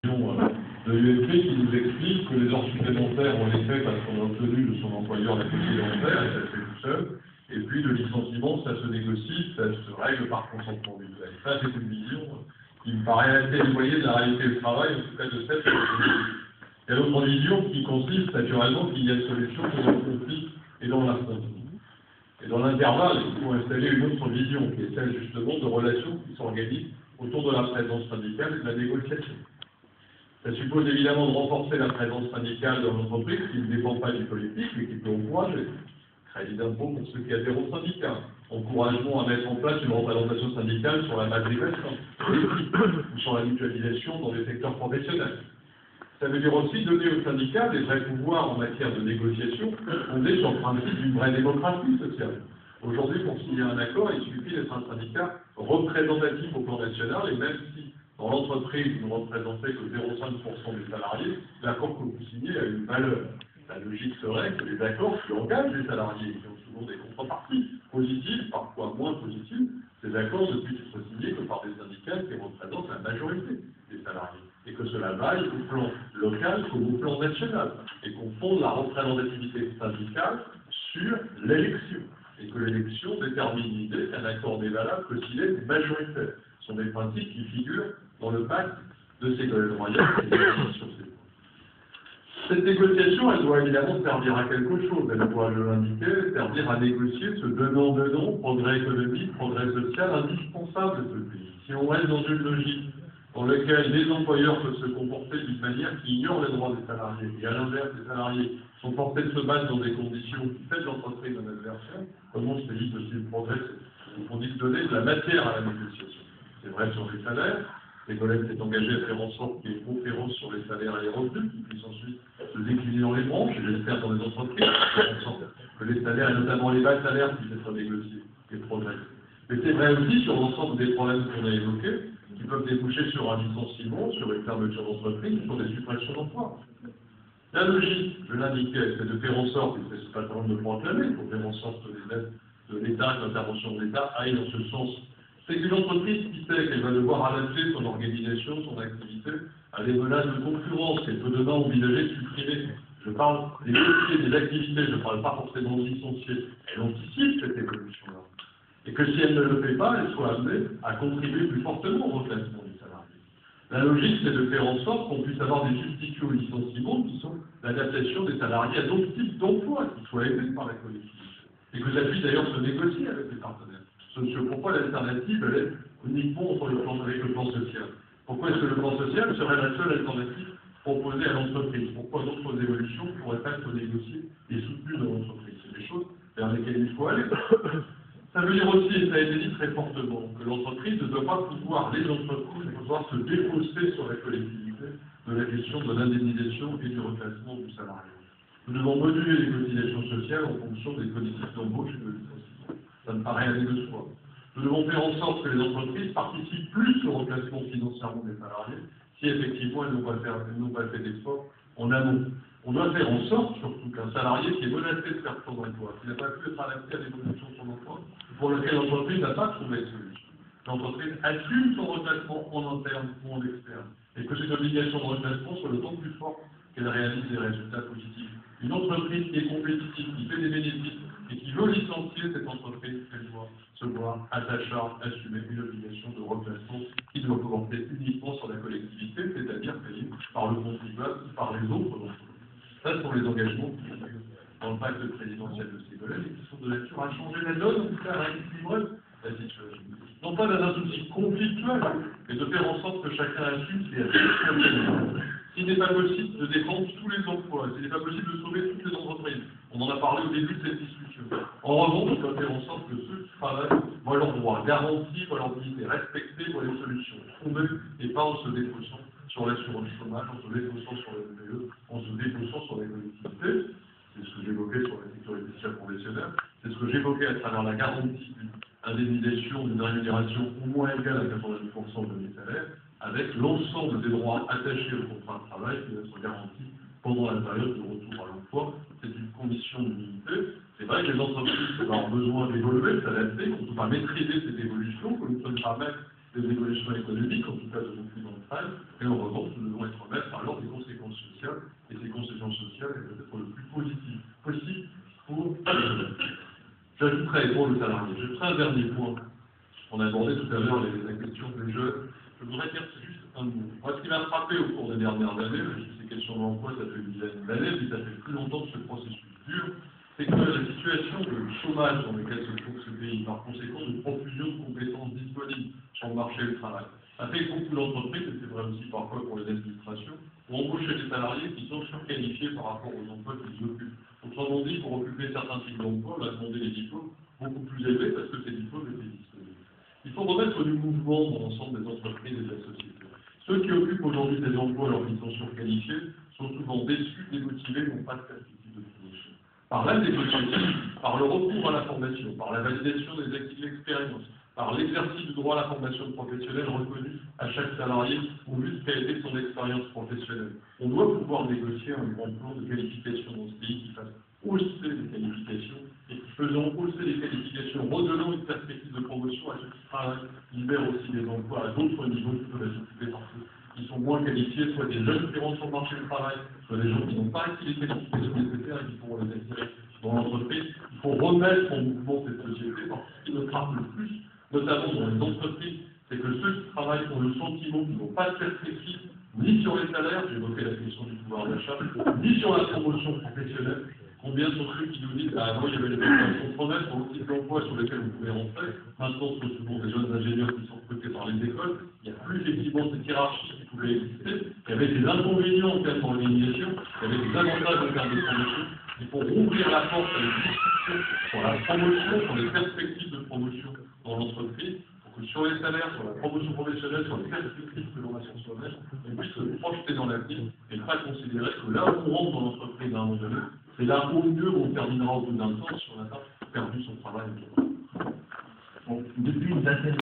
de l'UMP qui nous explique que les heures supplémentaires, on les fait parce qu'on a obtenu de son employeur la complémentaire, et ça se fait tout seul, et puis le licenciement, ça se négocie, ça se règle par consentement mutuel. Ça, c'est une vision qui me paraît assez éloignée de la réalité du travail, en tout cas de cette. Il y a l'autre vision qui consiste naturellement qu'il y a une solution pour le conflit et dans l'affrontement. Et dans l'intervalle, il faut installer une autre vision, qui est celle justement de relations qui s'organisent autour de la présence syndicale et de la négociation. Ça suppose évidemment de renforcer la présence syndicale dans l'entreprise qui ne dépend pas du politique, mais qui peut encourager. Crédit d'impôt pour ceux qui adhèrent au syndicat. Encouragement à mettre en place une représentation syndicale sur la matriculation ou sur la mutualisation dans les secteurs professionnels. Ça veut dire aussi donner aux syndicats des vrais pouvoirs en matière de négociation fondés sur le principe d'une vraie démocratie sociale. Aujourd'hui, pour signer un accord, il suffit d'être un syndicat représentatif au plan national, et même si dans l'entreprise vous ne représentez que 0,5% des salariés, l'accord que vous signez a une valeur. La logique serait que les accords qui engagent les salariés, qui ont souvent des contreparties positives, parfois moins positives, ces accords ne puissent être signés que par des syndicats qui représentent la majorité des salariés. Et que cela vaille au plan local comme au plan national. Et qu'on fonde la représentativité syndicale sur l'élection. Et que l'élection détermine l'idée qu'un accord n'est valable que s'il est majoritaire. Ce sont des principes qui figurent dans le pacte de Ségolène Royal et sur ces points. Cette négociation, elle doit évidemment servir à quelque chose. Elle doit, je l'indiquer, servir à négocier ce donnant-donnant, progrès économique, progrès social indispensable de ce pays. Si on reste dans une logique dans laquelle les employeurs peuvent se comporter d'une manière qui ignore les droits des salariés, et à l'inverse, les salariés sont forcés de se battre dans des conditions qui fait de l'entreprise un adversaire, comment ce pays peut-il progresser? On dit donner de la matière à la négociation. C'est vrai sur les salaires. Ségolène s'est engagée à faire en sorte qu'il y ait une conférence sur les salaires et les revenus qui puissent ensuite se décliner dans les branches, et j'espère dans les entreprises, faire en sorte que les salaires, et notamment les bas salaires, puissent être négociés et progresser. Mais c'est vrai aussi sur l'ensemble des problèmes qu'on a évoqués, qui peuvent déboucher sur un licenciement, sur une fermeture d'entreprise, sur des suppressions d'emplois. La logique, je l'indiquais, c'est de faire en sorte, et c'est ce patron de proclamer, il faut faire en sorte que les aides de l'État, que l'intervention de l'État aille dans ce sens. C'est qu'une entreprise qui sait qu'elle va devoir adapter son organisation, son activité, à des menaces de concurrence, qu'elle peut demain envisager de supprimer. Je parle des métiers, des activités, je ne parle pas forcément de licenciés. Elle anticipe cette évolution-là. Et que si elle ne le fait pas, elle soit amenée à contribuer plus fortement au reclassement des salariés. La logique, c'est de faire en sorte qu'on puisse avoir des substituts au licenciement qui sont l'adaptation des salariés à d'autres types d'emplois qui soient aidés par la collectivité. Et que ça puisse d'ailleurs se négocier avec les partenaires. Pourquoi l'alternative, elle est uniquement avec le plan social? Pourquoi est-ce que le plan social serait la seule alternative proposée à l'entreprise? Pourquoi d'autres évolutions ne pourraient pas être négociées et soutenues dans l'entreprise? C'est des choses vers lesquelles il faut aller. Ça veut dire aussi, et ça a été dit très fortement, que l'entreprise ne doit pas pouvoir, les entreprises ne doivent pouvoir se défausser sur la collectivité de la question de l'indemnisation et du reclassement du salarié. Nous devons moduler les cotisations sociales en fonction des politiques d'embauche et de licenciement. Ça me paraît aller de soi. Nous devons faire en sorte que les entreprises participent plus au reclassement financièrement des salariés si effectivement elles n'ont pas fait d'efforts en amont. On doit faire en sorte, surtout, qu'un salarié qui est menacé de perdre son emploi, qui n'a pas pu être adapté à l'évolution de son emploi, pour lequel l'entreprise n'a pas trouvé de solution. L'entreprise assume son reclassement en interne ou en externe, et que cette obligation de reclassement soit d'autant plus forte qu'elle réalise des résultats positifs. Une entreprise qui est compétitive, qui fait des bénéfices, et qui veut licencier cette entreprise, elle doit se voir à sa charge assumer une obligation de reclassement qui doit porter uniquement sur la collectivité, c'est-à-dire payée par le contribuable ou par les autres entreprises. Ça, ce sont les engagements qui figurent dans le pacte présidentiel de Ségolène et qui sont de nature à changer la donne, en tout cas à rééquilibrer la situation. Non pas dans un souci conflictuel, mais de faire en sorte que chacun assume ses responsabilités. S'il n'est pas possible de défendre tous les emplois, s'il n'est pas possible de sauver toutes les entreprises, on en a parlé au début de cette discussion. En revanche, on doit faire en sorte que ceux qui travaillent voient leurs droits garantis, voient leur dignité respectée, voient les solutions fondées et pas en se défaussant sur l'assurance chômage, en se défaussant sur la DPE, en se défaussant sur la collectivité. C'est ce que j'évoquais sur la sécurité sociale professionnelle, c'est ce que j'évoquais à travers la garantie d'une indemnisation, d'une rémunération au moins égale à 90% de mes salaires, avec l'ensemble des droits attachés au contrat de travail qui doivent être garantis pendant la période de retour à l'emploi. C'est une condition d'unité. C'est vrai que les entreprises vont avoir besoin d'évoluer, de s'adapter, qu'on ne peut pas maîtriser cette évolution, que nous ne sommes pas maîtres des évolutions économiques, en tout cas de beaucoup d'entre elles, et en revanche, nous devons être maîtres alors des conséquences sociales, et ces conséquences sociales doivent être le plus positives possible pour le jeune. J'ajouterai pour le salarié. Je ferai un dernier point. On a abordé tout à l'heure la question des jeunes. Je voudrais dire juste un mot. Moi, ce qui m'a frappé au cours des dernières années, même si ces questions d'emploi, ça fait une dizaine d'années, puis ça fait plus longtemps que ce processus dure, c'est que la situation de chômage dans laquelle se trouve ce pays, par conséquent de profusion de compétences disponibles sur le marché du travail, a fait que beaucoup d'entreprises, et c'est vrai aussi parfois pour les administrations, ont embauché des salariés qui sont surqualifiés par rapport aux emplois qu'ils occupent. Autrement dit, pour occuper certains types d'emplois, on va demander des diplômes beaucoup plus élevés parce que ces diplômes étaient disponibles. Il faut remettre du mouvement dans l'ensemble des entreprises et de la société. Ceux qui occupent aujourd'hui des emplois alors qu'ils sont surqualifiés sont souvent déçus, démotivés, n'ont pas de perspective de promotion. Par la négociation, par le recours à la formation, par la validation des acquis de l'expérience, par l'exercice du droit à la formation professionnelle reconnu à chaque salarié au vu de quelle était son expérience professionnelle. On doit pouvoir négocier un grand plan de qualification dans ce pays qui fasse hausser les qualifications et qui faisant hausser les qualifications, redonnant une perspective de promotion à ceux qui travaillent, libèrent aussi des emplois à d'autres niveaux qui peuvent être occupés par ceux qui sont moins qualifiés, soit des jeunes qui rentrent sur le marché du travail, soit des gens qui n'ont pas acquis les qualifications nécessaires et qui pourront les acquérir dans l'entreprise. Il faut remettre en mouvement cette société parce que ce qui nous frappe le plus, notamment dans les entreprises, c'est que ceux qui travaillent ont le sentiment qu'ils n'ont pas de perspective, ni sur les salaires, j'ai évoqué la question du pouvoir d'achat, ni sur la promotion professionnelle. Combien sont ceux qui nous disent avant il y avait les prétentions promesses sur le type d'emploi sur lesquels vous pouvez rentrer, maintenant ce sont souvent des jeunes ingénieurs qui sont recrutés par les écoles, il n'y a plus effectivement cette hiérarchie qui pouvait exister, il y avait des inconvénients en termes d'organisation, il y avait des avantages en termes de promotion. Il faut rouvrir la porte à une discussion sur la promotion, sur les perspectives de promotion dans l'entreprise, pour que sur les salaires, sur la promotion professionnelle, sur les perspectives que l'on a sur soi-même, on puisse se projeter dans l'avenir et pas considérer que là où on rentre dans l'entreprise à un moment donné, c'est là au mieux où on terminera au bout d'un temps si on n'a pas perdu son travail. Bon, depuis une vingtaine